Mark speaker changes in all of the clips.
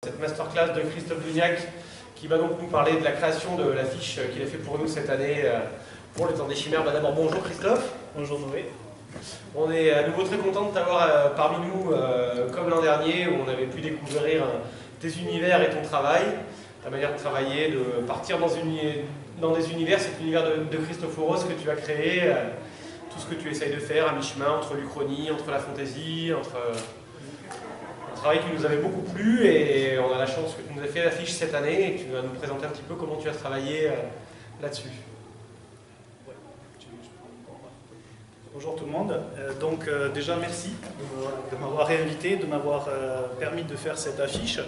Speaker 1: Cette masterclass de Christophe Dougnac qui va donc nous parler de la création de l'affiche qu'il a fait pour nous cette année pour le temps des chimères. D'abord, bonjour Christophe.
Speaker 2: Bonjour Noé.
Speaker 1: On est à nouveau très content de t'avoir parmi nous comme l'an dernier où on avait pu découvrir tes univers et ton travail, ta manière de travailler, de partir dans des univers, cet univers de Christophoros que tu as créé, tout ce que tu essayes de faire à mi-chemin entre l'Uchronie, entre la fantaisie, entre... Un travail qui nous avait beaucoup plu et on a la chance que tu nous as fait l'affiche cette année et que tu vas nous présenter un petit peu comment tu as travaillé là-dessus.
Speaker 2: Bonjour tout le monde. Déjà merci de m'avoir réinvité, de m'avoir permis de faire cette affiche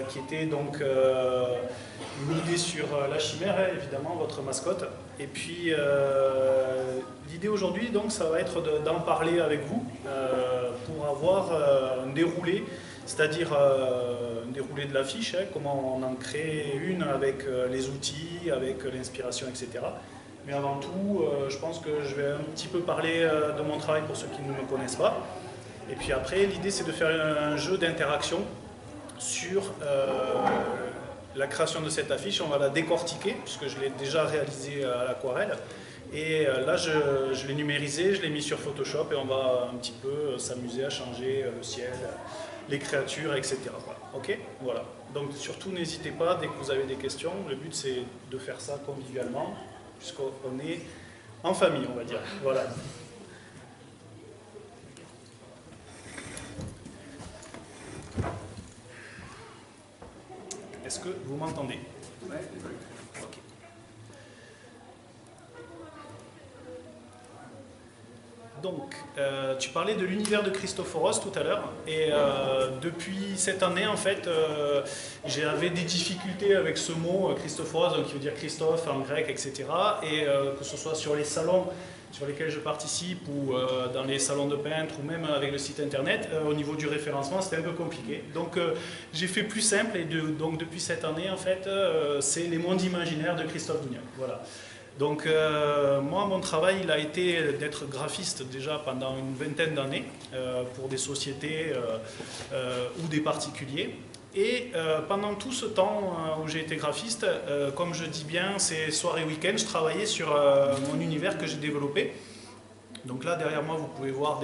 Speaker 2: qui était donc une idée sur la chimère, évidemment, votre mascotte. Et puis l'idée aujourd'hui, donc, ça va être d'en parler avec vous pour avoir un déroulé, c'est-à-dire un déroulé de l'affiche, comment on en crée une avec les outils, avec l'inspiration, etc. Mais avant tout, je pense que je vais un petit peu parler de mon travail pour ceux qui ne me connaissent pas. Et puis après, l'idée c'est de faire un jeu d'interaction sur la création de cette affiche. On va la décortiquer, puisque je l'ai déjà réalisée à l'aquarelle. Et là, je l'ai numérisé, je l'ai mis sur Photoshop et on va un petit peu s'amuser à changer le ciel, les créatures, etc. Voilà. Ok, voilà. Donc surtout, n'hésitez pas, dès que vous avez des questions, le but c'est de faire ça convivialement, puisqu'on est en famille, on va dire. Voilà. Est-ce que vous m'entendez?
Speaker 3: Ouais.
Speaker 2: Ok. Donc, tu parlais de l'univers de Christophoros tout à l'heure, et depuis cette année, en fait, j'avais des difficultés avec ce mot Christophoros, donc qui veut dire Christophe en grec, etc. Et que ce soit sur les salons sur lesquels je participe, ou dans les salons de peintres, ou même avec le site internet, au niveau du référencement, c'était un peu compliqué. Donc, j'ai fait plus simple, et donc depuis cette année, en fait, c'est les mondes imaginaires de Christophe Dougnac. Voilà. Donc moi, mon travail, il a été d'être graphiste déjà pendant une vingtaine d'années pour des sociétés ou des particuliers. Et pendant tout ce temps où j'ai été graphiste, comme je dis bien, ces soirées week-ends, je travaillais sur mon univers que j'ai développé. Donc là, derrière moi, vous pouvez voir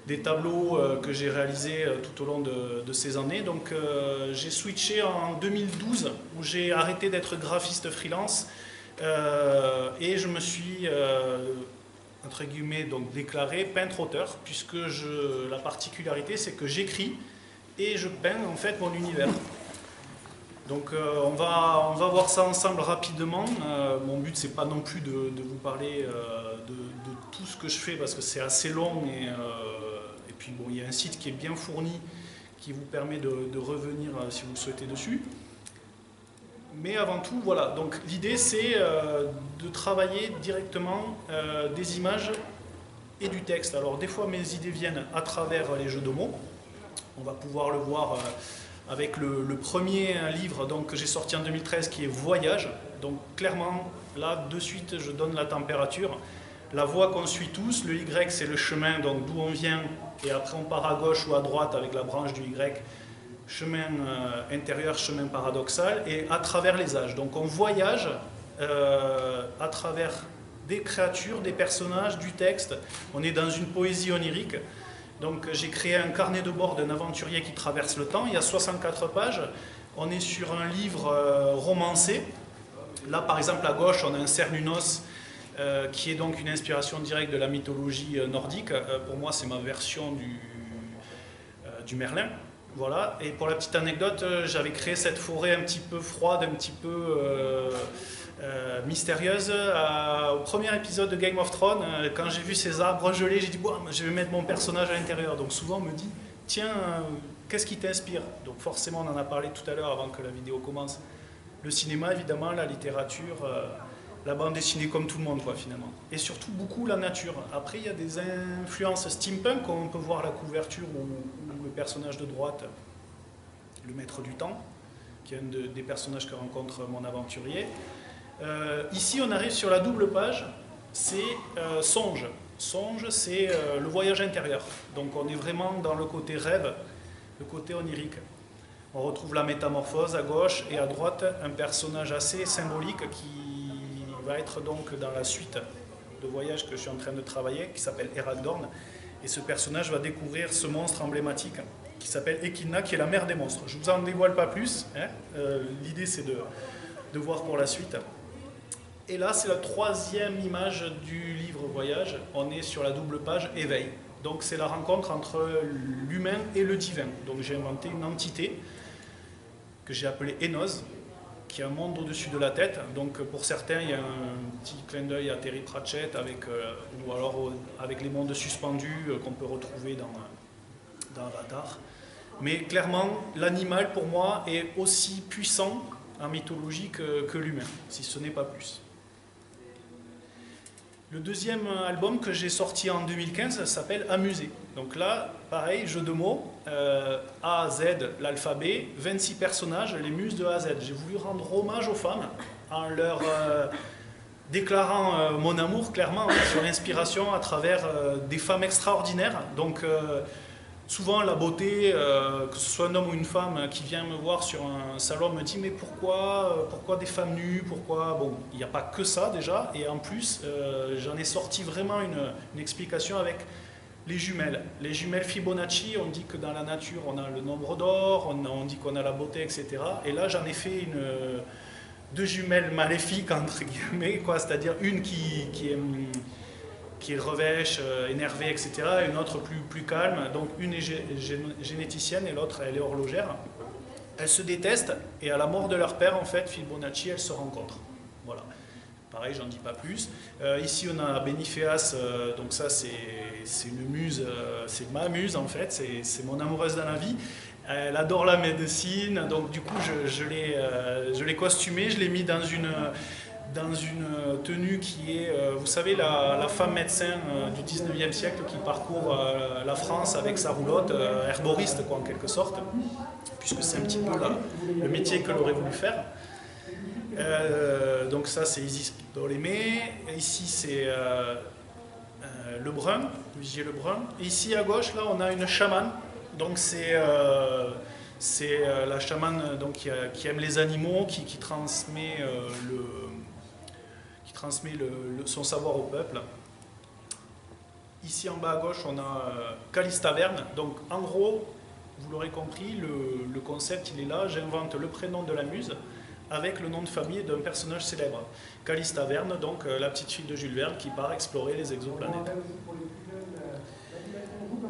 Speaker 2: des tableaux que j'ai réalisés tout au long de ces années. Donc j'ai switché en 2012, où j'ai arrêté d'être graphiste freelance. Et je me suis, entre guillemets, donc déclaré peintre-auteur, puisque la particularité, c'est que j'écris et je peins en fait mon univers. Donc on va voir ça ensemble rapidement. Mon but, c'est pas non plus de vous parler de tout ce que je fais, parce que c'est assez long, et puis bon, il y a un site qui est bien fourni, qui vous permet de revenir si vous le souhaitez dessus. Mais avant tout, voilà, donc l'idée c'est de travailler directement des images et du texte. Alors des fois mes idées viennent à travers les jeux de mots. On va pouvoir le voir avec le premier livre donc, que j'ai sorti en 2013 qui est Voyage. Donc clairement, là de suite je donne la température. La voie qu'on suit tous, le Y c'est le chemin, donc d'où on vient, et après on part à gauche ou à droite avec la branche du Y. Chemin intérieur, chemin paradoxal, et à travers les âges. Donc on voyage à travers des créatures, des personnages, du texte. On est dans une poésie onirique. Donc j'ai créé un carnet de bord d'un aventurier qui traverse le temps. Il y a 64 pages. On est sur un livre romancé. Là par exemple à gauche on a un Cernunnos qui est donc une inspiration directe de la mythologie nordique. Pour moi c'est ma version du Merlin. Voilà, et pour la petite anecdote, j'avais créé cette forêt un petit peu froide, un petit peu mystérieuse au premier épisode de Game of Thrones. Quand j'ai vu ces arbres gelés, j'ai dit bon, je vais mettre mon personnage à l'intérieur. Donc souvent on me dit tiens, qu'est-ce qui t'inspire? Donc forcément on en a parlé tout à l'heure avant que la vidéo commence. Le cinéma évidemment, la littérature, la bande dessinée comme tout le monde quoi finalement. Et surtout beaucoup la nature. Après il y a des influences steampunk, on peut voir la couverture ou le personnage de droite, le maître du temps, qui est un des personnages que rencontre mon aventurier. Ici on arrive sur la double page, c'est Songe. Songe c'est le voyage intérieur. Donc on est vraiment dans le côté rêve, le côté onirique. On retrouve la métamorphose à gauche et à droite, un personnage assez symbolique qui va être donc dans la suite de voyage que je suis en train de travailler, qui s'appelle Eragdorn. Et ce personnage va découvrir ce monstre emblématique qui s'appelle Echidna, qui est la mère des monstres. Je ne vous en dévoile pas plus, hein. L'idée c'est de voir pour la suite. Et là, c'est la troisième image du livre Voyage. On est sur la double page Éveil. Donc c'est la rencontre entre l'humain et le divin. Donc j'ai inventé une entité que j'ai appelée Enoz, qui a un monde au-dessus de la tête. Donc pour certains, il y a un petit clin d'œil à Terry Pratchett, ou alors avec les mondes suspendus qu'on peut retrouver dans Avatar. Mais clairement, l'animal pour moi est aussi puissant en mythologie que l'humain, si ce n'est pas plus. Le deuxième album que j'ai sorti en 2015 s'appelle Amusé. Donc là, pareil, jeu de mots, A à Z, l'alphabet, 26 personnages, les muses de A à Z. J'ai voulu rendre hommage aux femmes en leur déclarant mon amour clairement sur l'inspiration à travers des femmes extraordinaires. Donc souvent la beauté, que ce soit un homme ou une femme qui vient me voir sur un salon, me dit mais pourquoi des femmes nues, pourquoi... Bon, il n'y a pas que ça déjà, et en plus j'en ai sorti vraiment une explication avec les jumelles. Les jumelles Fibonacci, on dit que dans la nature on a le nombre d'or, on dit qu'on a la beauté, etc. Et là j'en ai fait deux jumelles maléfiques entre guillemets, c'est-à-dire une qui est revêche, énervée, etc. Et une autre plus calme. Donc une est généticienne et l'autre elle est horlogère. Elles se détestent et à la mort de leur père, en fait, Fibonacci, elles se rencontrent. Voilà. Pareil, j'en dis pas plus. Ici on a Beniféas, donc ça c'est une muse, c'est ma muse en fait, c'est mon amoureuse dans la vie. Elle adore la médecine, donc du coup je l'ai costumée, je l'ai mis dans une tenue qui est, vous savez, la femme médecin du 19e siècle qui parcourt la France avec sa roulotte, herboriste quoi en quelque sorte, puisque c'est un petit peu le métier qu'elle aurait voulu faire. Donc ça c'est Isis Ptolémée, ici c'est Lebrun, Vigier Lebrun. Et ici à gauche là on a une chamane, donc c'est la chamane donc, qui aime les animaux, qui transmet son savoir au peuple. Ici en bas à gauche on a Calistaverne, donc en gros vous l'aurez compris, le concept il est là, j'invente le prénom de la muse avec le nom de famille d'un personnage célèbre. Calistaverne, donc la petite fille de Jules Verne qui part explorer les exoplanètes.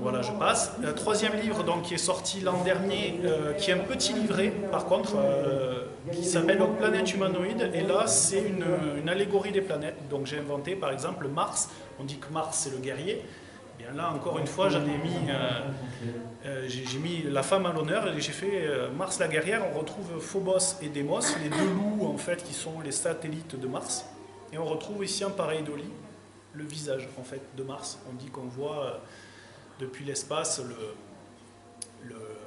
Speaker 2: Voilà, je passe. Le troisième livre donc, qui est sorti l'an dernier, qui est un petit livret, par contre, qui s'appelle Planète humanoïde. Et là, c'est une allégorie des planètes. Donc j'ai inventé, par exemple, Mars. On dit que Mars, c'est le guerrier. Et bien là, encore une fois, j'ai mis la femme à l'honneur et j'ai fait Mars la guerrière. On retrouve Phobos et Démos, les deux loups en fait, qui sont les satellites de Mars. Et on retrouve ici en pareidolie le visage en fait, de Mars. On dit qu'on voit depuis l'espace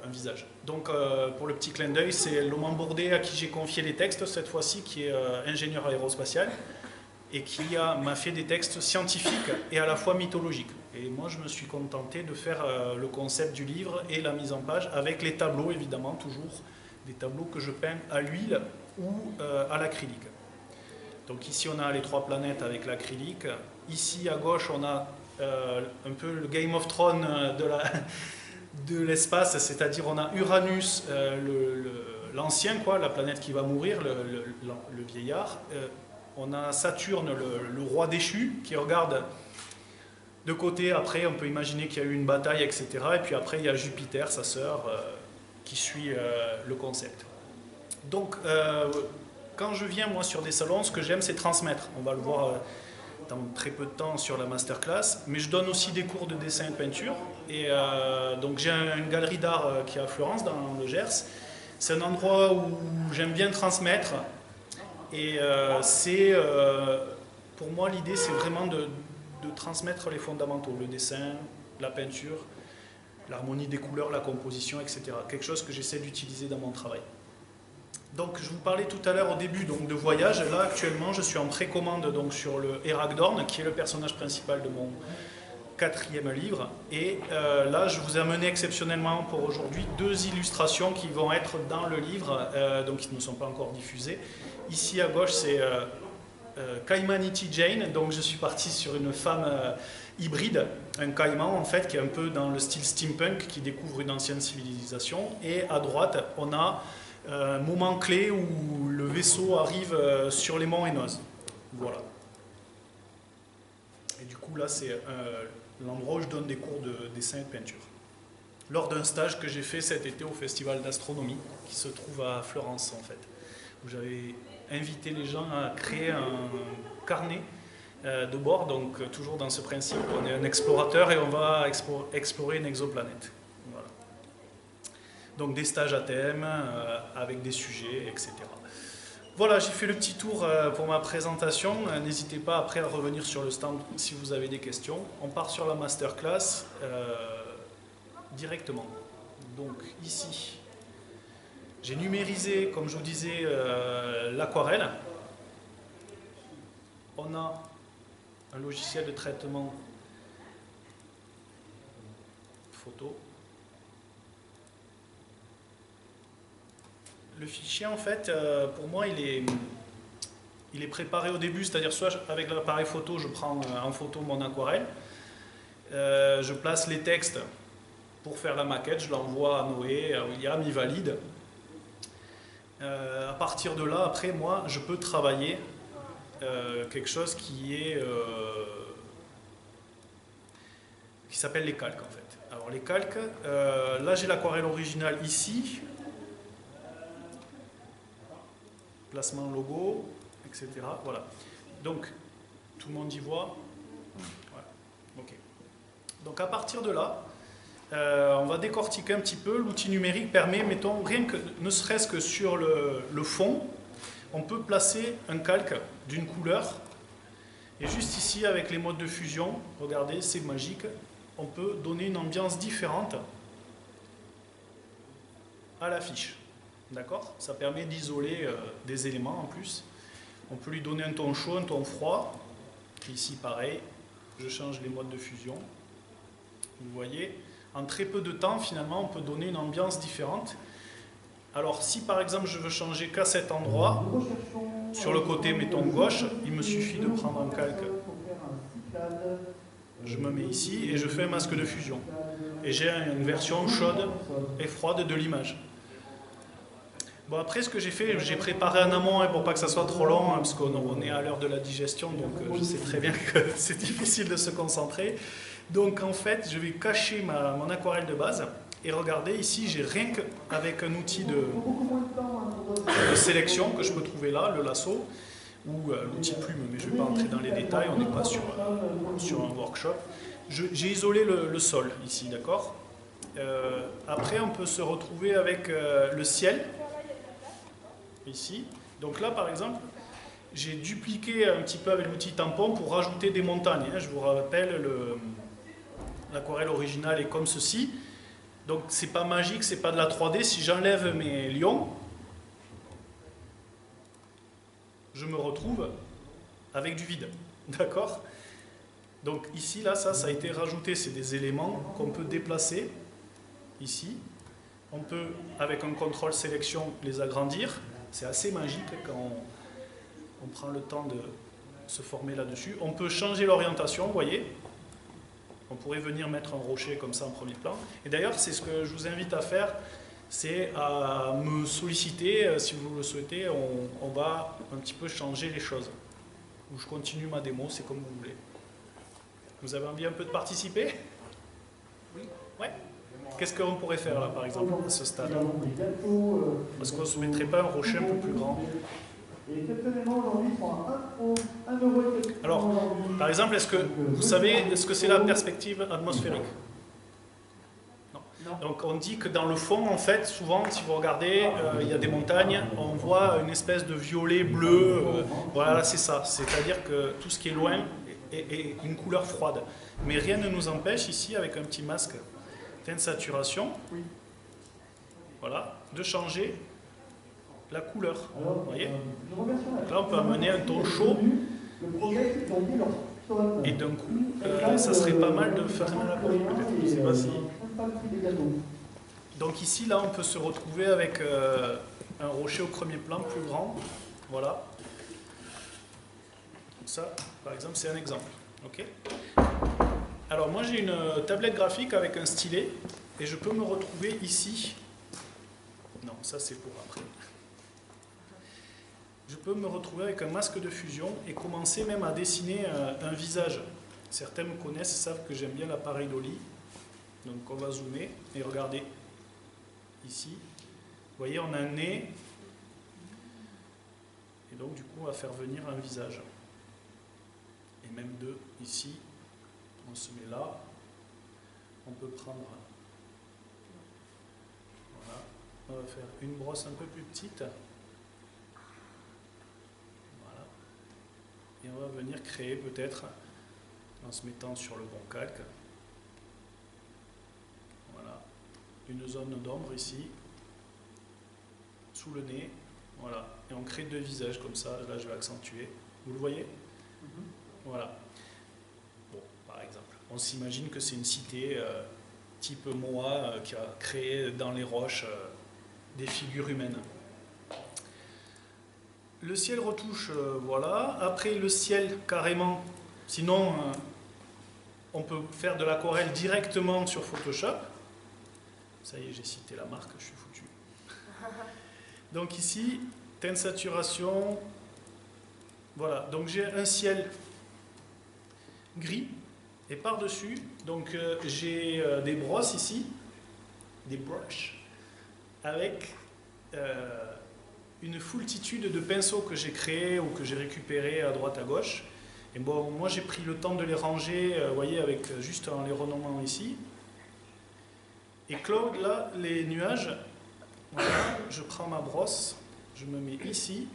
Speaker 2: un visage. Donc pour le petit clin d'œil, c'est Loman Bourdet à qui j'ai confié les textes cette fois-ci, qui est ingénieur aérospatial et qui m'a fait des textes scientifiques et à la fois mythologiques. Et moi, je me suis contenté de faire le concept du livre et la mise en page avec les tableaux, évidemment, toujours des tableaux que je peins à l'huile ou à l'acrylique. Donc ici, on a les trois planètes avec l'acrylique. Ici, à gauche, on a un peu le Game of Thrones de l'espace, c'est-à-dire on a Uranus, l'ancien, la planète qui va mourir, le vieillard. On a Saturne, le roi déchu, qui regarde de côté. Après, on peut imaginer qu'il y a eu une bataille, etc. Et puis après, il y a Jupiter, sa sœur, qui suit le concept. Donc, quand je viens, moi, sur des salons, ce que j'aime, c'est transmettre. On va le voir dans très peu de temps sur la masterclass. Mais je donne aussi des cours de dessin et de peinture. Et donc, j'ai une galerie d'art qui est à Florence, dans le Gers. C'est un endroit où j'aime bien transmettre. Et pour moi, l'idée, c'est vraiment de transmettre les fondamentaux, le dessin, la peinture, l'harmonie des couleurs, la composition, etc. Quelque chose que j'essaie d'utiliser dans mon travail. Donc, je vous parlais tout à l'heure au début donc, de voyage. Là, actuellement, je suis en précommande donc, sur le Eragdorn, qui est le personnage principal 4e livre. Et là, je vous ai amené exceptionnellement pour aujourd'hui 2 illustrations qui vont être dans le livre, donc qui ne sont pas encore diffusées. Ici à gauche, c'est Caimanity Jane, donc je suis parti sur une femme hybride, un caïman en fait, qui est un peu dans le style steampunk, qui découvre une ancienne civilisation. Et à droite, on a un moment clé où le vaisseau arrive sur les monts Énoz. Voilà. Et du coup, là, c'est l'endroit où je donne des cours de dessin et de peinture. Lors d'un stage que j'ai fait cet été au Festival d'Astronomie, qui se trouve à Florence, en fait, où j'avais invité les gens à créer un carnet de bord, donc toujours dans ce principe, on est un explorateur et on va explorer une exoplanète. Voilà. Donc des stages à thème, avec des sujets, etc. Voilà, j'ai fait le petit tour pour ma présentation. N'hésitez pas après à revenir sur le stand si vous avez des questions. On part sur la masterclass directement. Donc ici, j'ai numérisé, comme je vous disais, l'aquarelle. On a un logiciel de traitement photo. Le fichier, en fait, pour moi, il est préparé au début, c'est-à-dire soit avec l'appareil photo, je prends en photo mon aquarelle, je place les textes pour faire la maquette, je l'envoie à Noé, à William, il valide. À partir de là, après, moi, je peux travailler quelque chose qui s'appelle les calques, en fait. Alors, les calques, là, j'ai l'aquarelle originale ici. Placement logo, etc. Voilà. Donc, tout le monde y voit. Voilà. Ok. Donc, à partir de là, on va décortiquer un petit peu. L'outil numérique permet, mettons, rien que, ne serait-ce que sur le fond, on peut placer un calque d'une couleur. Et juste ici, avec les modes de fusion, regardez, c'est magique, on peut donner une ambiance différente à l'affiche. D'accord? Ça permet d'isoler des éléments en plus. On peut lui donner un ton chaud, un ton froid. Ici, pareil, je change les modes de fusion. Vous voyez, en très peu de temps, finalement, on peut donner une ambiance différente. Alors, si par exemple, je veux changer qu'à cet endroit, sur le côté, mettons gauche, il me suffit de prendre un calque. Je me mets ici et je fais un masque de fusion. Et j'ai une version chaude et froide de l'image. Bon, après, ce que j'ai fait, j'ai préparé en amont pour pas que ça soit trop long, parce qu'on est à l'heure de la digestion, donc je sais très bien que c'est difficile de se concentrer. Donc, en fait, je vais cacher mon aquarelle de base. Et regardez, ici, j'ai rien qu'avec un outil de sélection que je peux trouver là, le lasso, ou l'outil plume, mais je ne vais pas entrer dans les détails, on n'est pas sur un workshop. J'ai isolé le sol, ici, d'accord? Après, on peut se retrouver avec le ciel. Ici. Donc là, par exemple, j'ai dupliqué un petit peu avec l'outil tampon pour rajouter des montagnes. Je vous rappelle, l'aquarelle originale est comme ceci. Donc c'est pas magique, c'est pas de la 3D. Si j'enlève mes lions, je me retrouve avec du vide. D'accord? Donc ici, là, ça a été rajouté. C'est des éléments qu'on peut déplacer ici. On peut, avec un contrôle sélection, les agrandir. C'est assez magique quand on prend le temps de se former là-dessus. On peut changer l'orientation, vous voyez. On pourrait venir mettre un rocher comme ça en premier plan. Et d'ailleurs, c'est ce que je vous invite à faire, c'est à me solliciter, si vous le souhaitez, on va un petit peu changer les choses. Ou je continue ma démo, c'est comme vous voulez. Vous avez envie un peu de participer? Oui. Ouais. Qu'est-ce qu'on pourrait faire là, par exemple, à ce stade? Est-ce qu'on ne se mettrait pas un rocher un peu plus grand? Alors, par exemple, est-ce que vous savez ce que c'est la perspective atmosphérique? Non. Donc on dit que dans le fond, en fait, souvent, si vous regardez, il y a des montagnes, on voit une espèce de violet, bleu, voilà, c'est ça. C'est-à-dire que tout ce qui est loin est une couleur froide. Mais rien ne nous empêche ici, avec un petit masque de saturation, voilà, de changer la couleur. Vous voyez? Là, on peut amener un ton chaud. Et d'un coup, ça serait pas mal de fermer la porte peut-être. Je sais pas si... Donc ici, là, on peut se retrouver avec un rocher au premier plan plus grand. Voilà. Ça, par exemple, c'est un exemple. Ok. Alors moi, j'ai une tablette graphique avec un stylet et je peux me retrouver ici. Non, ça c'est pour après. Je peux me retrouver avec un masque de fusion et commencer même à dessiner un visage. Certains me connaissent, savent que j'aime bien l'appareil Dolly. Donc on va zoomer et regardez. Ici, vous voyez, on a un nez. Et donc du coup, on va faire venir un visage. Et même deux ici. On se met là. On peut prendre... Voilà. On va faire une brosse un peu plus petite. Voilà. Et on va venir créer peut-être, en se mettant sur le bon calque, voilà, une zone d'ombre ici, sous le nez. Voilà. Et on crée deux visages comme ça. Là, je vais accentuer. Vous le voyez? Voilà. Bon, par exemple. On s'imagine que c'est une cité type Moa qui a créé dans les roches des figures humaines. Le ciel retouche, voilà. Après le ciel, carrément, sinon on peut faire de l'aquarelle directement sur Photoshop. Ça y est, j'ai cité la marque, je suis foutu. Donc ici, teinte saturation. Voilà, donc j'ai un ciel gris. Et par-dessus, donc j'ai des brosses ici, des brushes, avec une foultitude de pinceaux que j'ai créés ou que j'ai récupérés à droite à gauche. Et bon, moi j'ai pris le temps de les ranger, vous voyez, avec juste en les renommant ici. Et Claude, là, les nuages, voilà, je prends ma brosse, je me mets ici,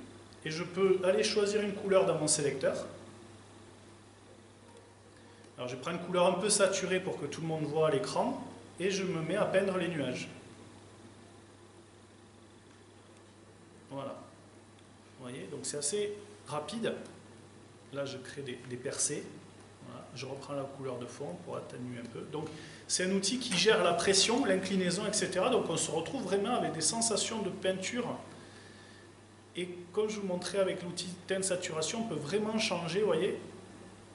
Speaker 2: et je peux aller choisir une couleur dans mon sélecteur. Alors je prends une couleur un peu saturée pour que tout le monde voit à l'écran et je me mets à peindre les nuages. Voilà. Vous voyez, donc c'est assez rapide. Là je crée des percées. Voilà. Je reprends la couleur de fond pour atténuer un peu. Donc c'est un outil qui gère la pression, l'inclinaison, etc. Donc on se retrouve vraiment avec des sensations de peinture. Et comme je vous montrais avec l'outil teinte saturation, on peut vraiment changer, vous voyez,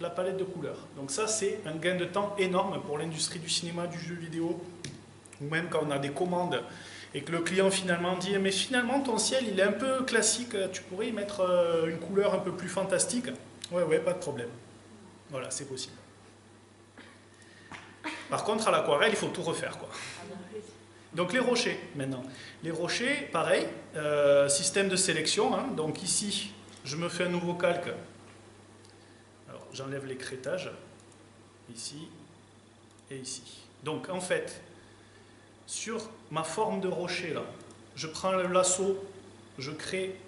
Speaker 2: la palette de couleurs. Donc ça, c'est un gain de temps énorme pour l'industrie du cinéma, du jeu vidéo, ou même quand on a des commandes et que le client finalement dit « mais finalement ton ciel, il est un peu classique, tu pourrais y mettre une couleur un peu plus fantastique ?» Ouais, pas de problème. Voilà, c'est possible. Par contre, à l'aquarelle, il faut tout refaire, quoi. Donc les rochers, maintenant. Les rochers, pareil, système de sélection. Hein. Donc ici, je me fais un nouveau calque. Alors, j'enlève l'écrêtage, ici et ici. Donc, en fait, sur ma forme de rocher, là, je prends le lasso, je crée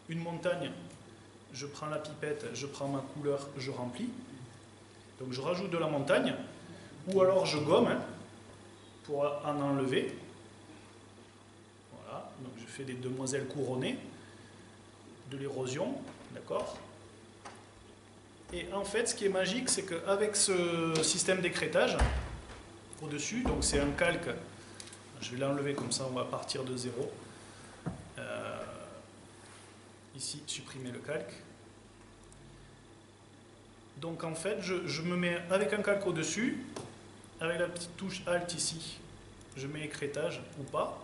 Speaker 2: une montagne, je prends la pipette, je prends ma couleur, je remplis. Donc, je rajoute de la montagne, ou alors je gomme, hein, pour en enlever. Voilà, donc je fais des demoiselles couronnées, de l'érosion, d'accord ? Et en fait, ce qui est magique, c'est qu'avec ce système d'écrêtage, au-dessus, donc c'est un calque, je vais l'enlever comme ça, on va partir de zéro. Ici, supprimer le calque. Donc en fait, je me mets avec un calque au-dessus, avec la petite touche Alt ici, je mets écrêtage ou pas.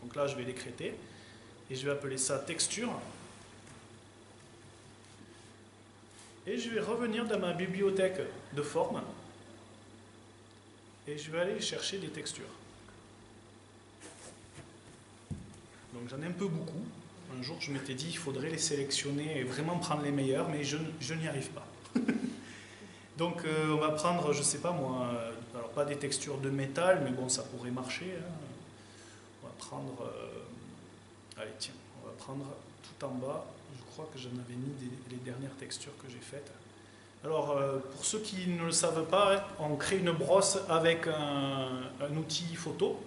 Speaker 2: Donc là, je vais l'écrêter et je vais appeler ça texture. Et je vais revenir dans ma bibliothèque de forme et je vais aller chercher des textures. Donc j'en ai un peu beaucoup. Un jour, je m'étais dit il faudrait les sélectionner et vraiment prendre les meilleurs, mais je n'y arrive pas. Donc on va prendre, je sais pas moi, alors pas des textures de métal, mais bon, ça pourrait marcher. Hein. On va prendre, allez tiens, on va prendre tout en bas. Je crois que j'en avais mis les dernières textures que j'ai faites. Alors, pour ceux qui ne le savent pas, on crée une brosse avec un outil photo.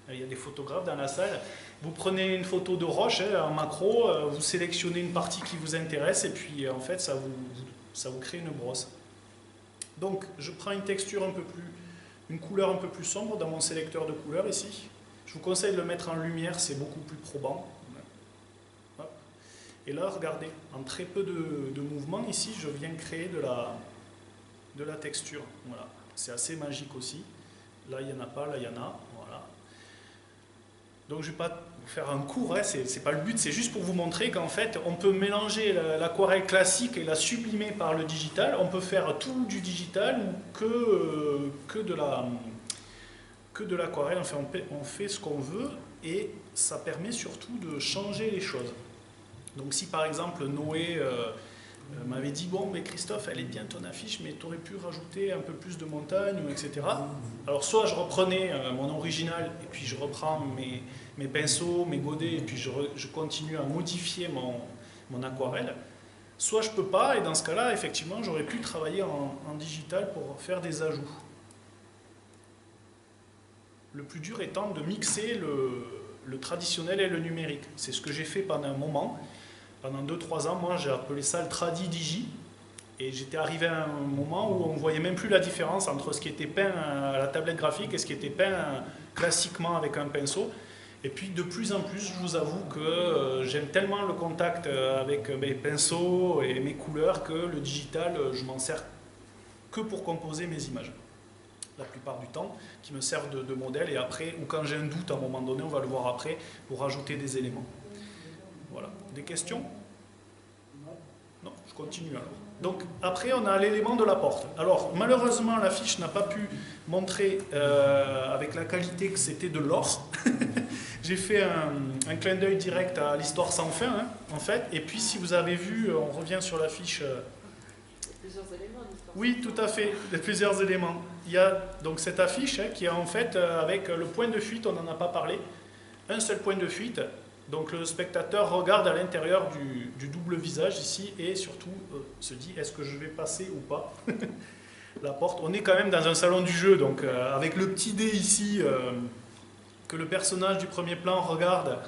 Speaker 2: Il y a des photographes dans la salle. Vous prenez une photo de roche en macro, vous sélectionnez une partie qui vous intéresse et puis en fait, ça vous crée une brosse. Donc, je prends une texture une couleur un peu plus sombre dans mon sélecteur de couleurs ici. Je vous conseille de le mettre en lumière, c'est beaucoup plus probant. Hop. Et là, regardez, en très peu de mouvements, ici, je viens créer de la texture. Voilà. C'est assez magique aussi. Là, il n'y en a pas, là, il y en a. Voilà. Donc, je ne vais pas vous faire un cours, hein, c'est pas le but, c'est juste pour vous montrer qu'en fait, on peut mélanger l'aquarelle classique et la sublimer par le digital. On peut faire tout du digital ou que de l'aquarelle. Enfin, on fait ce qu'on veut et ça permet surtout de changer les choses. Donc, si par exemple Noé m'avait dit, bon, mais Christophe, elle est bien ton affiche, mais tu aurais pu rajouter un peu plus de montagne, etc. Alors, soit je reprenais mon original, et puis je reprends mes pinceaux, mes godets, et puis je continue à modifier mon aquarelle. Soit je peux pas, et dans ce cas-là, effectivement, j'aurais pu travailler en digital pour faire des ajouts. Le plus dur étant de mixer le traditionnel et le numérique. C'est ce que j'ai fait pendant un moment. Pendant 2-3 ans, moi, j'ai appelé ça le tradi-digi. Et j'étais arrivé à un moment où on ne voyait même plus la différence entre ce qui était peint à la tablette graphique et ce qui était peint classiquement avec un pinceau. Et puis, de plus en plus, je vous avoue que j'aime tellement le contact avec mes pinceaux et mes couleurs que le digital, je m'en sers que pour composer mes images. La plupart du temps, qui me servent de modèle. Et après, ou quand j'ai un doute à un moment donné, on va le voir après, pour rajouter des éléments. Voilà. Des questions? Non, je continue alors. Donc après on a l'élément de la porte. Alors malheureusement l'affiche n'a pas pu montrer avec la qualité que c'était de l'or. J'ai fait un clin d'œil direct à l'histoire sans fin hein, en fait. Et puis si vous avez vu, on revient sur l'affiche.
Speaker 3: Plusieurs éléments d'histoire.
Speaker 2: Oui, tout à fait, il y a plusieurs éléments. Il y a donc cette affiche hein, qui est en fait avec le point de fuite, on n'en a pas parlé. Un seul point de fuite. Donc le spectateur regarde à l'intérieur du double visage ici et surtout se dit est-ce que je vais passer ou pas la porte. On est quand même dans un salon du jeu, donc avec le petit dé ici que le personnage du premier plan regarde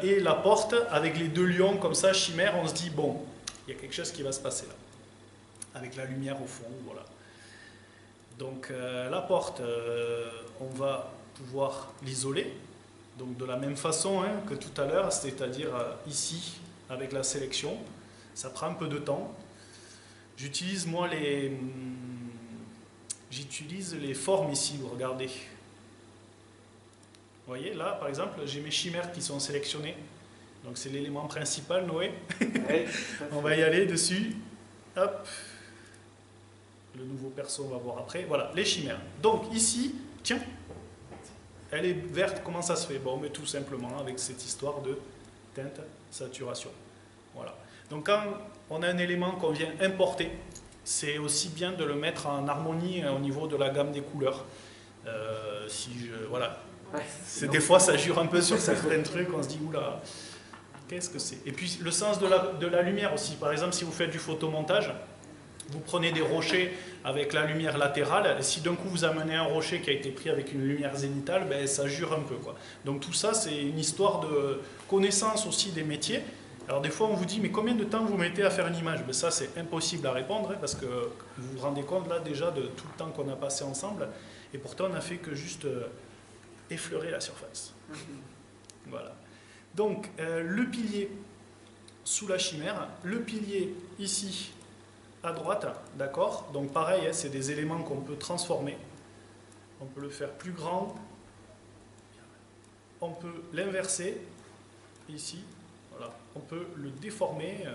Speaker 2: et la porte avec les deux lions comme ça, chimère, on se dit bon, il y a quelque chose qui va se passer là. Avec la lumière au fond, voilà. Donc la porte, on va pouvoir l'isoler. Donc de la même façon hein, que tout à l'heure, c'est-à-dire ici, avec la sélection, ça prend un peu de temps. J'utilise moi les formes ici, vous regardez. Vous voyez, là par exemple, j'ai mes chimères qui sont sélectionnées. Donc c'est l'élément principal, Noé.
Speaker 1: Ouais,
Speaker 2: on va y aller dessus. Hop. Le nouveau perso, on va voir après. Voilà, les chimères. Donc ici, tiens. Elle est verte, comment ça se fait? Bon, mais tout simplement avec cette histoire de teinte, saturation. Voilà. Donc quand on a un élément qu'on vient importer, c'est aussi bien de le mettre en harmonie au niveau de la gamme des couleurs. Voilà. Ouais, des fois, ça jure un peu sur certains trucs, on se dit, oula, qu'est-ce que c'est? Et puis le sens de la lumière aussi. Par exemple, si vous faites du photomontage, vous prenez des rochers avec la lumière latérale, et si d'un coup vous amenez un rocher qui a été pris avec une lumière zénithale, ben, ça jure un peu, quoi. Donc tout ça, c'est une histoire de connaissance aussi des métiers. Alors des fois on vous dit, mais combien de temps vous mettez à faire une image? Ben, ça c'est impossible à répondre, hein, parce que vous vous rendez compte là déjà de tout le temps qu'on a passé ensemble, et pourtant on n'a fait que juste effleurer la surface. Voilà. Donc le pilier sous la chimère, le pilier ici, à droite, d'accord? Donc pareil, hein, c'est des éléments qu'on peut transformer. On peut le faire plus grand. On peut l'inverser, ici. Voilà. On peut le déformer.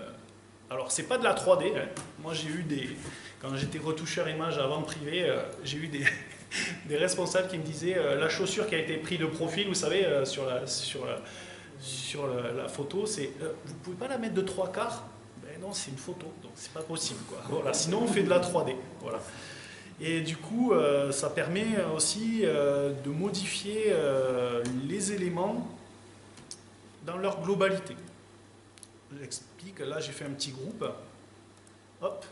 Speaker 2: Alors, c'est pas de la 3D. Hein. Moi, j'ai eu quand j'étais retoucheur image à vente privée, j'ai eu des responsables qui me disaient la chaussure qui a été prise de profil, vous savez, sur la photo, c'est vous pouvez pas la mettre de 3/4. Non, c'est une photo, donc c'est pas possible, quoi. Voilà, sinon on fait de la 3D. Voilà. Et du coup, ça permet aussi de modifier les éléments dans leur globalité. J'explique, là j'ai fait un petit groupe. Hop.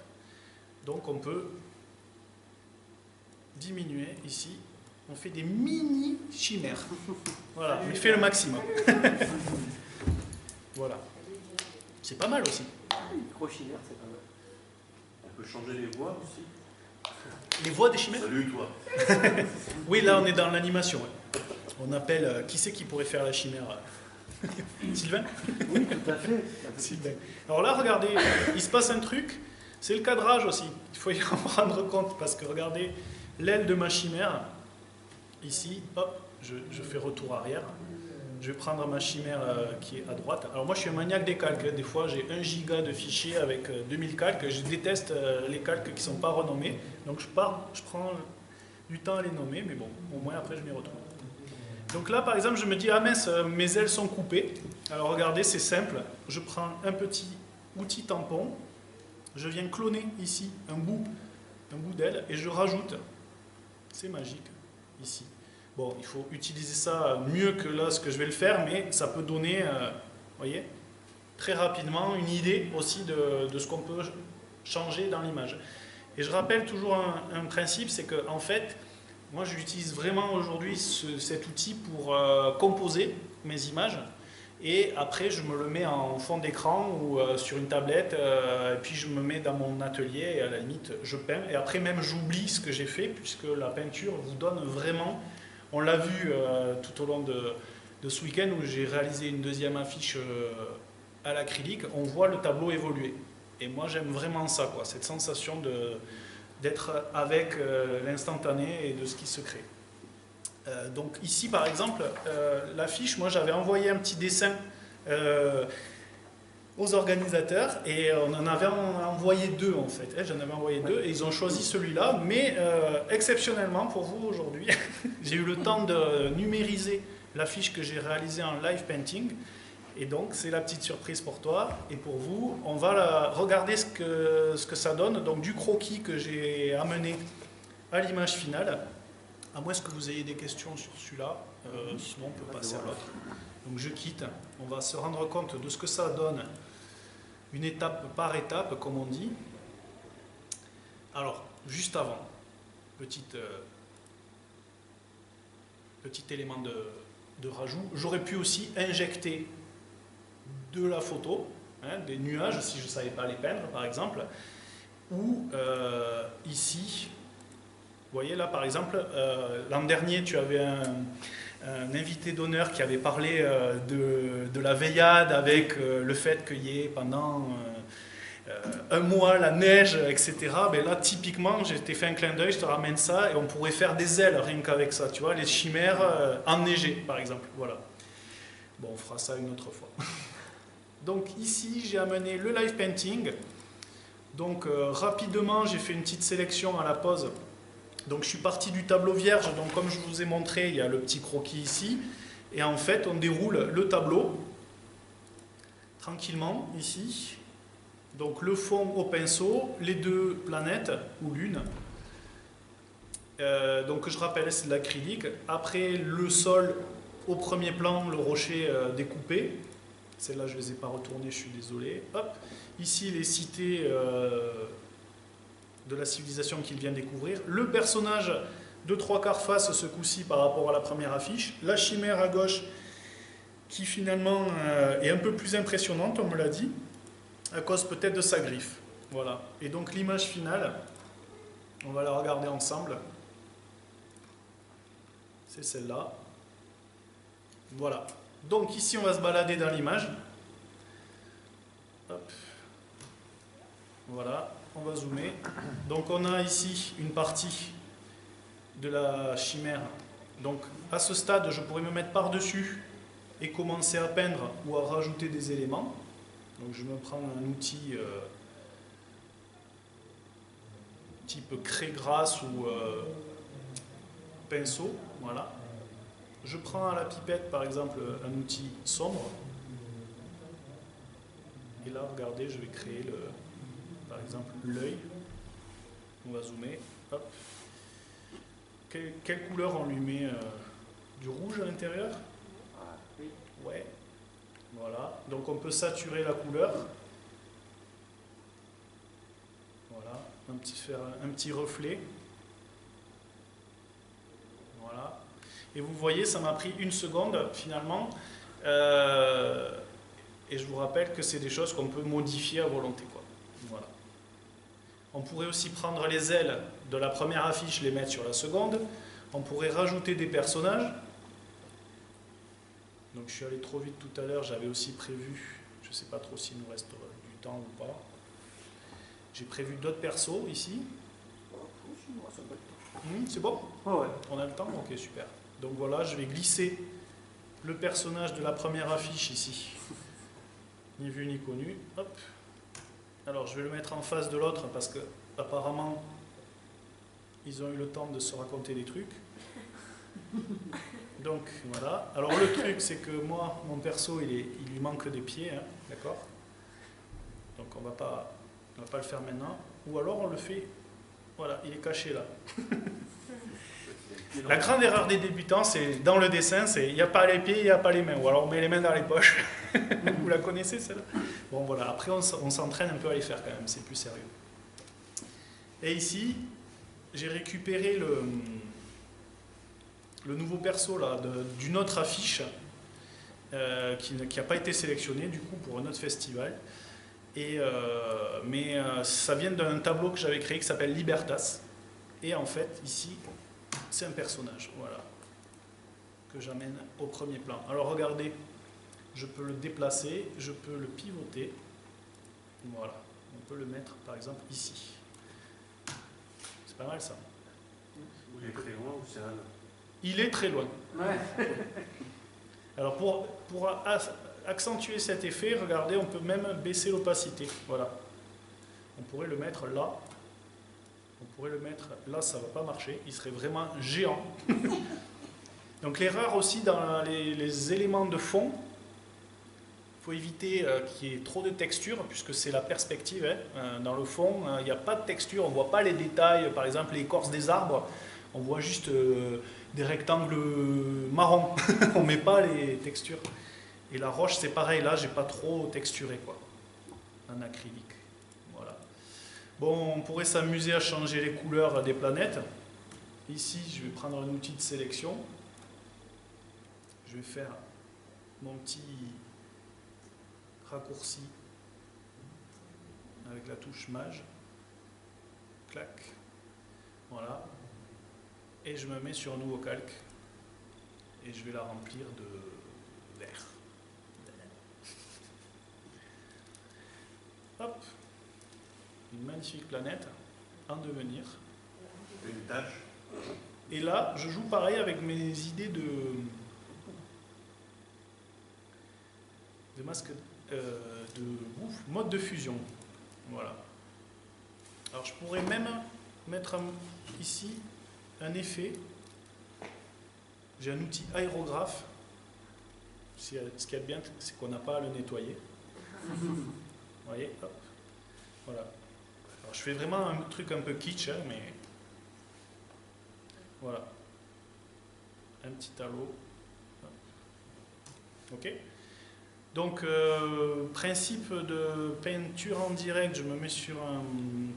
Speaker 2: Donc on peut diminuer ici. On fait des mini chimères. Voilà, on fait le maximum. Voilà. C'est pas mal aussi.
Speaker 3: Micro-chimère, c'est pas mal.
Speaker 4: peut changer les voix aussi.
Speaker 2: Les voix des chimères?
Speaker 4: Salut toi.
Speaker 2: Oui, là on est dans l'animation. Ouais. On appelle, qui c'est qui pourrait faire la chimère? Sylvain?
Speaker 4: Oui, tout à fait.
Speaker 2: Sylvain. Alors là, regardez, il se passe un truc, c'est le cadrage aussi. Il faut y en rendre compte, parce que regardez, l'aile de ma chimère, ici, hop, je fais retour arrière. Je vais prendre ma chimère qui est à droite. Alors moi je suis un maniaque des calques, des fois j'ai 1 giga de fichiers avec 2000 calques, je déteste les calques qui ne sont pas renommés, donc je prends du temps à les nommer, mais bon, au moins après je m'y retrouve. Donc là par exemple je me dis, ah mince, mes ailes sont coupées. Alors regardez, c'est simple, je prends un petit outil tampon, je viens cloner ici un bout d'aile et je rajoute, c'est magique, ici. Bon, il faut utiliser ça mieux que là ce que je vais le faire, mais ça peut donner, voyez, très rapidement une idée aussi de ce qu'on peut changer dans l'image. Et je rappelle toujours un principe, c'est que en fait, moi j'utilise vraiment aujourd'hui cet outil pour composer mes images, et après je me le mets en fond d'écran ou sur une tablette, et puis je me mets dans mon atelier et à la limite je peins, et après même j'oublie ce que j'ai fait, puisque la peinture vous donne vraiment... On l'a vu tout au long de ce week-end où j'ai réalisé une deuxième affiche à l'acrylique, on voit le tableau évoluer. Et moi j'aime vraiment ça, quoi, cette sensation d'être avec l'instantané et de ce qui se crée. Donc ici par exemple, l'affiche, moi j'avais envoyé un petit dessin aux organisateurs et on en avait envoyé 2 en fait. J'en avais envoyé 2 et ils ont choisi celui-là, mais exceptionnellement pour vous aujourd'hui, j'ai eu le temps de numériser l'affiche que j'ai réalisée en live painting, et donc c'est la petite surprise pour toi et pour vous. On va regarder ce que ça donne, donc du croquis que j'ai amené à l'image finale, à moins que vous ayez des questions sur celui-là, sinon on peut passer à l'autre. Donc je quitte, on va se rendre compte de ce que ça donne, une étape par étape, comme on dit. Alors, juste avant, petit élément de rajout, j'aurais pu aussi injecter de la photo, hein, des nuages, si je ne savais pas les peindre, par exemple, ou ici, vous voyez là, par exemple, l'an dernier, tu avais un invité d'honneur qui avait parlé de la veillade avec le fait qu'il y ait pendant un mois la neige, etc. Ben là, typiquement, j'ai fait un clin d'œil, je te ramène ça, et on pourrait faire des ailes rien qu'avec ça, tu vois, les chimères enneigées, par exemple. Voilà. Bon, on fera ça une autre fois. Donc ici, j'ai amené le live painting. Donc rapidement, j'ai fait une petite sélection à la pause. Donc je suis parti du tableau vierge, donc comme je vous ai montré, il y a le petit croquis ici, et en fait on déroule le tableau, tranquillement, ici, donc le fond au pinceau, les 2 planètes, ou l'une, donc je rappelle c'est de l'acrylique, après le sol au premier plan, le rocher découpé, celle-là je ne les ai pas retournées, je suis désolé, hop, ici les cités... de la civilisation qu'il vient découvrir. Le personnage de 3/4 face ce coup-ci par rapport à la première affiche. La chimère à gauche qui finalement est un peu plus impressionnante, on me l'a dit, à cause peut-être de sa griffe. Voilà. Et donc l'image finale, on va la regarder ensemble. C'est celle-là. Voilà. Donc ici on va se balader dans l'image. Hop. Voilà. On va zoomer. Donc on a ici une partie de la chimère. Donc à ce stade, je pourrais me mettre par-dessus et commencer à peindre ou à rajouter des éléments. Donc je me prends un outil type craie grasse ou pinceau. Voilà. Je prends à la pipette par exemple un outil sombre. Et là, regardez, je vais créer par exemple l'œil. On va zoomer. Hop. Quelle couleur on lui met du rouge à l'intérieur?
Speaker 4: Oui.
Speaker 2: Ouais. Voilà. Donc on peut saturer la couleur. Voilà. Faire un petit reflet. Voilà. Et vous voyez, ça m'a pris 1 seconde finalement. Et je vous rappelle que c'est des choses qu'on peut modifier à volonté, quoi. Voilà. On pourrait aussi prendre les ailes de la première affiche, les mettre sur la seconde. On pourrait rajouter des personnages. Donc je suis allé trop vite tout à l'heure, j'avais aussi prévu, je ne sais pas trop s'il nous reste du temps ou pas. J'ai prévu d'autres persos ici. C'est bon?
Speaker 4: Ouais.
Speaker 2: On a le temps? Ok, super. Donc voilà, je vais glisser le personnage de la première affiche ici. Ni vu ni connu. Hop. Alors je vais le mettre en face de l'autre parce que apparemment ils ont eu le temps de se raconter des trucs. Donc voilà. Alors le truc c'est que moi, mon perso, il lui manque des pieds, hein, d'accord? Donc on va pas le faire maintenant. Ou alors on le fait, voilà, il est caché là. La grande erreur des débutants, c'est dans le dessin, c'est il n'y a pas les pieds, il n'y a pas les mains. Ou alors on met les mains dans les poches. Vous la connaissez celle-là? Bon voilà, après on s'entraîne un peu à les faire quand même, c'est plus sérieux. Et ici, j'ai récupéré le nouveau perso là, d'une autre affiche qui n'a pas été sélectionné du coup pour un autre festival. Mais ça vient d'un tableau que j'avais créé qui s'appelle Libertas. Et en fait, ici, c'est un personnage, voilà, que j'amène au premier plan. Alors regardez, je peux le déplacer, je peux le pivoter. Voilà, on peut le mettre par exemple ici. C'est pas mal ça.
Speaker 4: Il est très loin ou c'est un...
Speaker 2: Il est très loin.
Speaker 4: Ouais.
Speaker 2: Alors pour accentuer cet effet, regardez, on peut même baisser l'opacité. Voilà. On pourrait le mettre là. On pourrait le mettre là, ça ne va pas marcher. Il serait vraiment géant. Donc l'erreur aussi dans les éléments de fond, il faut éviter qu'il y ait trop de texture, puisque c'est la perspective. Hein. Dans le fond, il n'y a pas de texture, on ne voit pas les détails, par exemple l'écorce des arbres, on voit juste des rectangles marrons. On ne met pas les textures. Et la roche, c'est pareil, là, j'ai pas trop texturé, quoi, en acrylique. Voilà. Bon, on pourrait s'amuser à changer les couleurs des planètes. Ici, je vais prendre un outil de sélection. Je vais faire mon petit raccourci avec la touche Maj. Clac. Voilà. Et je me mets sur un nouveau calque. Et je vais la remplir de vert. Hop. Une magnifique planète en devenir.
Speaker 4: Une tâche.
Speaker 2: Et là, je joue pareil avec mes idées de masque de mode de fusion. Voilà. Alors je pourrais même mettre ici un effet. J'ai un outil aérographe. Ce qu'il y a de bien, c'est qu'on n'a pas à le nettoyer. Vous voyez, hop. Voilà. Alors je fais vraiment un truc un peu kitsch, hein, mais voilà. Un petit halo. Ok. Donc, principe de peinture en direct, je me mets sur un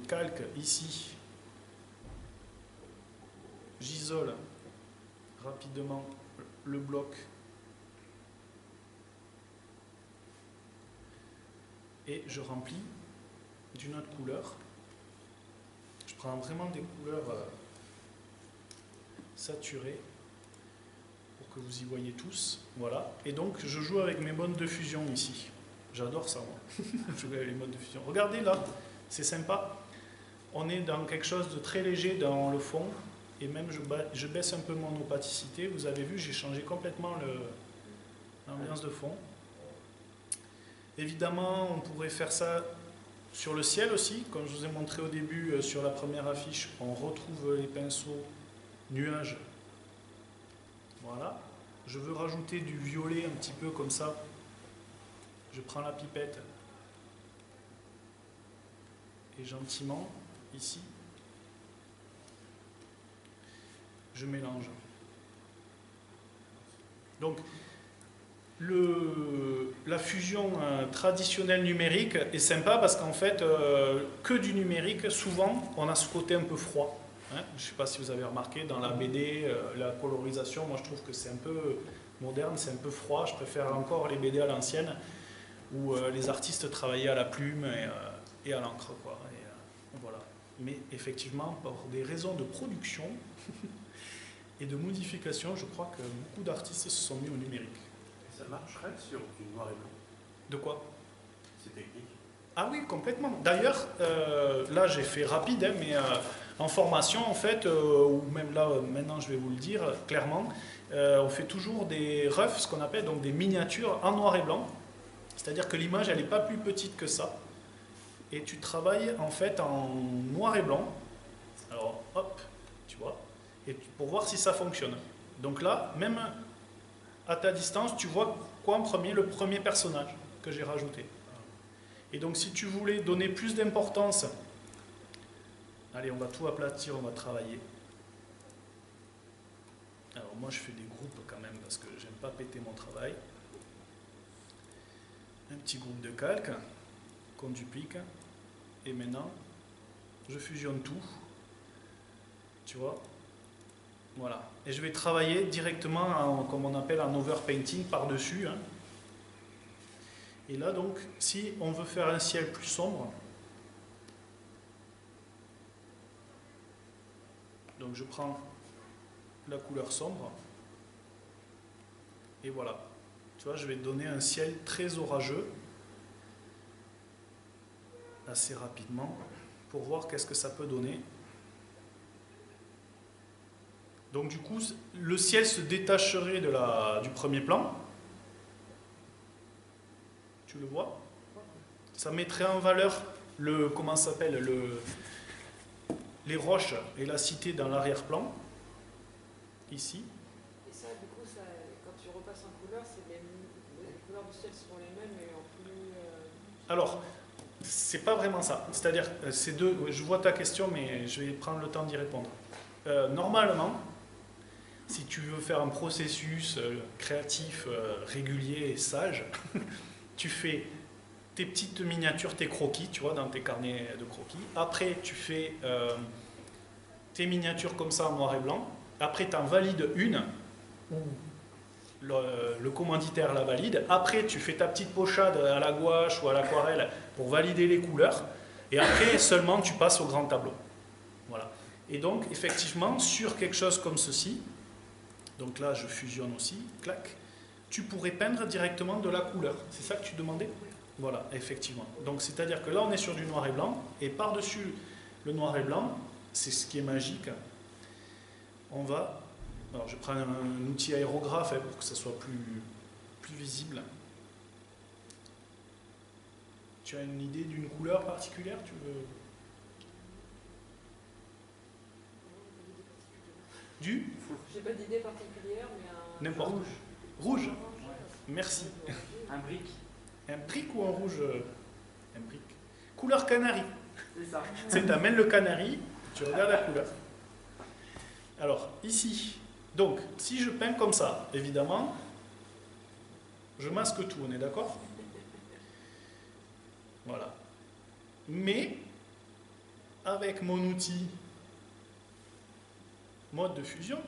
Speaker 2: calque ici. J'isole rapidement le bloc. Et je remplis d'une autre couleur. Je prends vraiment des couleurs saturées pour que vous y voyez tous. Voilà. Et donc je joue avec mes modes de fusion ici. J'adore ça, moi. Jouer avec les modes de fusion. Regardez là, c'est sympa. On est dans quelque chose de très léger dans le fond. Et même je baisse un peu mon opacité. Vous avez vu, j'ai changé complètement l'ambiance de fond. Évidemment, on pourrait faire ça sur le ciel aussi. Comme je vous ai montré au début, sur la première affiche, on retrouve les pinceaux nuages. Voilà. Je veux rajouter du violet un petit peu comme ça. Je prends la pipette et gentiment, ici, je mélange. Donc, la fusion traditionnelle numérique est sympa parce qu'en fait, que du numérique, souvent, on a ce côté un peu froid. Hein, je ne sais pas si vous avez remarqué, dans la BD, la colorisation, moi je trouve que c'est un peu moderne, c'est un peu froid. Je préfère encore les BD à l'ancienne, où les artistes travaillaient à la plume et à l'encre, quoi. Voilà. mais effectivement, pour des raisons de production et de modification, je crois que beaucoup d'artistes se sont mis au numérique.
Speaker 4: Et ça marcherait sur du noir et blanc.
Speaker 2: De quoi?
Speaker 4: C'est technique.
Speaker 2: Ah oui, complètement. D'ailleurs, là j'ai fait rapide, hein, mais en formation, en fait, ou même là, maintenant je vais vous le dire clairement, on fait toujours des roughs, ce qu'on appelle donc des miniatures en noir et blanc. C'est-à-dire que l'image, elle n'est pas plus petite que ça. Et tu travailles en fait en noir et blanc. Alors, hop, tu vois, et pour voir si ça fonctionne. Donc là, même à ta distance, tu vois quoi en premier? Le premier personnage que j'ai rajouté. Et donc si tu voulais donner plus d'importance, allez, on va tout aplatir, on va travailler. Alors moi je fais des groupes quand même parce que j'aime pas péter mon travail. Un petit groupe de calque qu'on duplique. Et maintenant, je fusionne tout. Tu vois? Voilà. Et je vais travailler directement, en, comme on appelle en overpainting, par-dessus. Hein. Et là donc, si on veut faire un ciel plus sombre, donc je prends la couleur sombre, et voilà. Tu vois, je vais donner un ciel très orageux, assez rapidement, pour voir qu'est-ce que ça peut donner. Donc du coup, le ciel se détacherait du premier plan. Tu le vois? Ça mettrait en valeur comment ça s'appelle, les roches et la cité dans l'arrière-plan, ici.
Speaker 3: Et ça, du coup, quand tu repasses en couleur, les couleurs du ciel seront les mêmes, mais en plus...
Speaker 2: Alors, c'est pas vraiment ça. C'est-à-dire, je vois ta question, mais je vais prendre le temps d'y répondre. Normalement, si tu veux faire un processus créatif, régulier et sage, tu fais tes petites miniatures, tes croquis, tu vois, dans tes carnets de croquis. Après, tu fais tes miniatures comme ça en noir et blanc. Après, tu en valides une, ou le commanditaire la valide. Après, tu fais ta petite pochade à la gouache ou à l'aquarelle pour valider les couleurs. Et après, seulement, tu passes au grand tableau. Voilà. Et donc, effectivement, sur quelque chose comme ceci, donc là, je fusionne aussi, clac, tu pourrais peindre directement de la couleur. C'est ça que tu demandais? Voilà, effectivement. Donc, c'est-à-dire que là, on est sur du noir et blanc, et par-dessus le noir et blanc, c'est ce qui est magique, on va... Alors, je prends un outil aérographe pour que ça soit plus visible. Tu as une idée d'une couleur particulière? Tu veux... Du?
Speaker 3: J'ai pas d'idée particulière, mais un...
Speaker 2: N'importe. Rouge.
Speaker 3: Orange.
Speaker 2: Merci.
Speaker 5: Un brick.
Speaker 2: Un brick ou un rouge? Un brick. Couleur canari.
Speaker 5: C'est ça.
Speaker 2: Tu sais, tu amènes le canari, tu regardes la couleur. Alors, ici, donc, si je peins comme ça, évidemment, je masque tout, on est d'accord? Voilà. Mais, avec mon outil mode de fusion,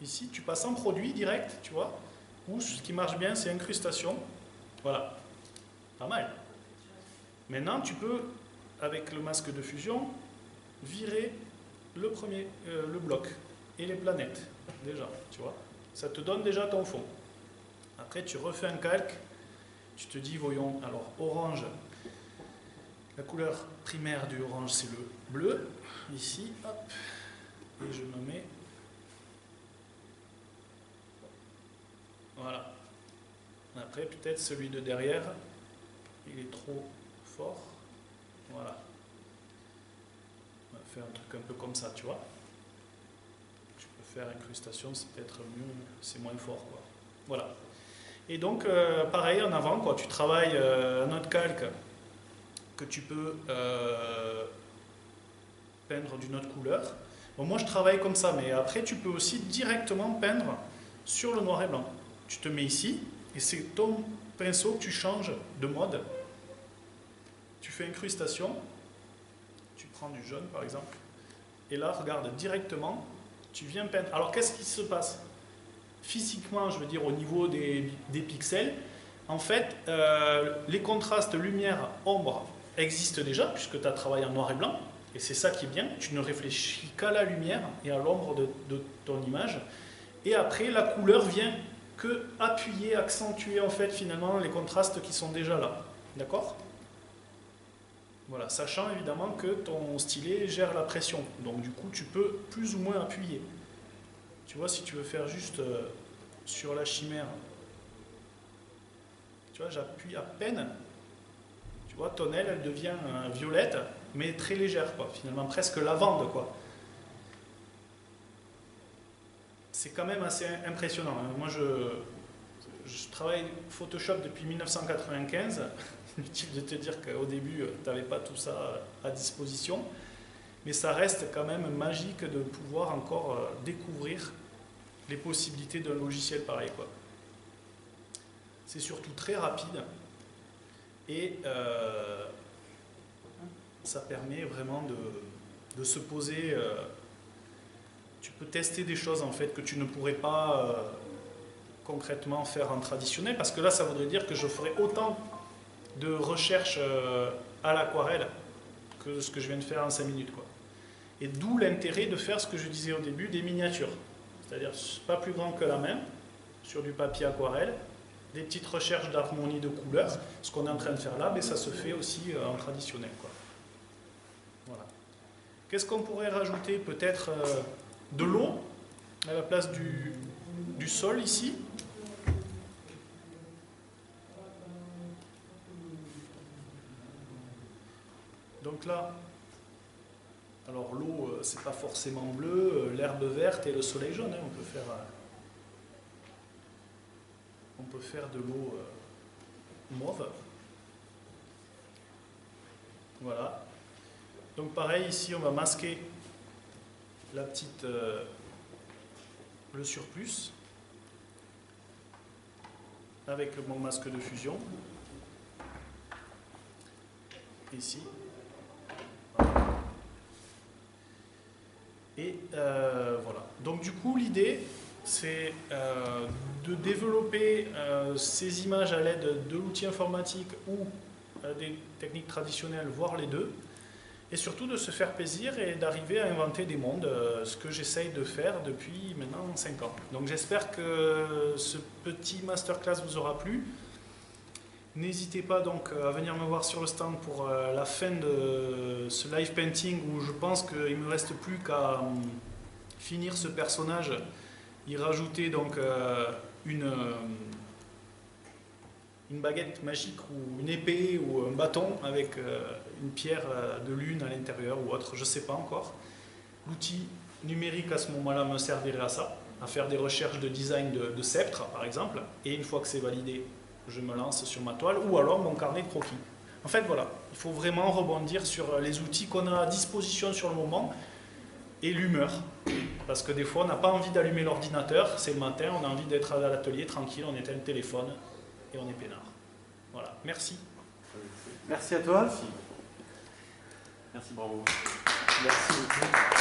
Speaker 2: ici, tu passes en produit direct, tu vois, ou ce qui marche bien, c'est incrustation. Voilà. Pas mal. Maintenant, tu peux, avec le masque de fusion, virer le bloc et les planètes, déjà, tu vois. Ça te donne déjà ton fond. Après, tu refais un calque, tu te dis, voyons, alors, orange, la couleur primaire du orange, c'est le bleu, ici, hop, et je me mets, voilà. Après, peut-être celui de derrière, il est trop fort, voilà. On va faire un truc un peu comme ça, tu vois. Je peux faire incrustation, c'est peut-être mieux, c'est moins fort, quoi. Voilà. Et donc, pareil, en avant, quoi, tu travailles un autre calque que tu peux peindre d'une autre couleur. Bon, moi, je travaille comme ça, mais après, tu peux aussi directement peindre sur le noir et blanc. Tu te mets ici, et c'est ton pinceau que tu changes de mode. Tu fais incrustation, tu prends du jaune, par exemple, et là, regarde, directement, tu viens peindre. Alors, qu'est-ce qui se passe? Physiquement, je veux dire, au niveau des pixels, en fait, les contrastes lumière-ombre existent déjà, puisque tu as travaillé en noir et blanc. Et c'est ça qui est bien, tu ne réfléchis qu'à la lumière et à l'ombre de ton image. Et après, la couleur vient que appuyer, accentuer en fait finalement les contrastes qui sont déjà là. D'accord ? Voilà, sachant évidemment que ton stylet gère la pression. Donc du coup, tu peux plus ou moins appuyer. Tu vois, si tu veux faire juste sur la chimère, tu vois, j'appuie à peine. Tu vois, ton aile, elle devient violette, mais très légère, quoi. Finalement, presque lavande, quoi. C'est quand même assez impressionnant. Moi, je travaille Photoshop depuis 1995. Inutile de te dire qu'au début, tu n'avais pas tout ça à disposition. Mais ça reste quand même magique de pouvoir encore découvrir les possibilités d'un logiciel pareil, quoi. C'est surtout très rapide et ça permet vraiment de se poser. Tu peux tester des choses en fait que tu ne pourrais pas concrètement faire en traditionnel, parce que là, ça voudrait dire que je ferais autant de recherche à l'aquarelle que ce que je viens de faire en 5 minutes, quoi. Et d'où l'intérêt de faire ce que je disais au début, des miniatures. C'est-à-dire pas plus grand que la main, sur du papier aquarelle, des petites recherches d'harmonie de couleurs. Ce qu'on est en train de faire là, mais ça se fait aussi en traditionnel, quoi. Voilà. Qu'est-ce qu'on pourrait rajouter? Peut-être de l'eau à la place du sol ici. Donc là, alors l'eau, c'est pas forcément bleu, l'herbe verte et le soleil jaune, hein, on peut faire de l'eau mauve. Voilà. Donc pareil, ici on va masquer la petite, le surplus avec mon masque de fusion. Ici. Et voilà. Donc du coup, l'idée, c'est de développer ces images à l'aide de l'outil informatique ou des techniques traditionnelles, voire les deux, et surtout de se faire plaisir et d'arriver à inventer des mondes, ce que j'essaye de faire depuis maintenant 5 ans. Donc j'espère que ce petit masterclass vous aura plu. N'hésitez pas donc à venir me voir sur le stand pour la fin de ce live painting, où je pense qu'il ne me reste plus qu'à finir ce personnage, y rajouter donc une baguette magique ou une épée ou un bâton avec une pierre de lune à l'intérieur ou autre, je ne sais pas encore. L'outil numérique à ce moment-là me servirait à ça, à faire des recherches de design de sceptre par exemple, et une fois que c'est validé, je me lance sur ma toile ou alors mon carnet de croquis. En fait, voilà, il faut vraiment rebondir sur les outils qu'on a à disposition sur le moment et l'humeur. Parce que des fois, on n'a pas envie d'allumer l'ordinateur, c'est le matin, on a envie d'être à l'atelier tranquille, on éteint le téléphone et on est peinard. Voilà, merci.
Speaker 4: Merci à toi. Merci, bravo. Merci beaucoup.